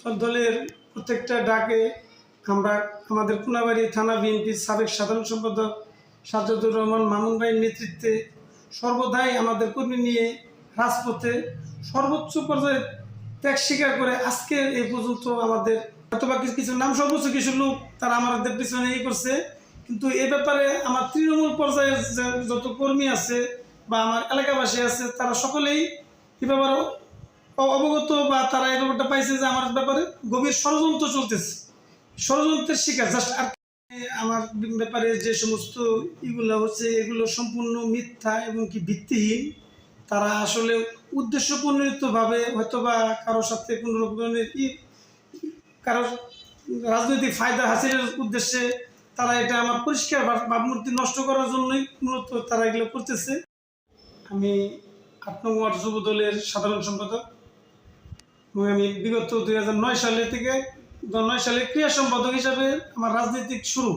দলের প্রত্যেকটা ডাকে আমরা আমাদের কোনাবাড়ি থানা বিএনপির সাবেক সাধারণ সম্পাদক সাজ্জাদুর রহমান মামুন ভাইয়ের নেতৃত্বে সর্বদাই আমাদের কর্মী নিয়ে রাজপথে সর্বোচ্চ পর্যায়ে ত্যাগ স্বীকার করে আজকে এই পর্যন্ত আমাদের অথবা কিছু নাম সর্বোচ্চ কিছু লোক তারা আমাদের পিছনে করছে, কিন্তু এ ব্যাপারে আমার তৃণমূল পর্যায়ে যত কর্মী আছে বা আমার এলাকাবাসী আছে তারা সকলেই এ ব্যাপারে অবগত বা তারা এই ব্যাপারটা পাইছে যে আমার ব্যাপারে গভীর ষড়যন্ত্র চলতেছে, ষড়যন্ত্রের শিকার জাস্ট। আর আমার ব্যাপারে যে সমস্ত এগুলো হচ্ছে এগুলো সম্পূর্ণ মিথ্যা এবং কি ভিত্তিহীন। তারা আসলে উদ্দেশ্য প্রণোদিতভাবে হয়তো বা কারোর সাথে কোনো ধরনের কারোর রাজনৈতিক ফায়দা হাসিলের উদ্দেশ্যে তারা এটা আমার পরিষ্কার ভাবমূর্তি নষ্ট করার জন্যই মূলত তারা এগুলো করতেছে। আমি ৮ নং ওয়ার্ড যুব দলের সাধারণ সম্পাদক এবং আমি বিগত 2009 সালে থেকে 2009 সালে ক্রিয়া সম্পাদক হিসাবে আমার রাজনৈতিক শুরু।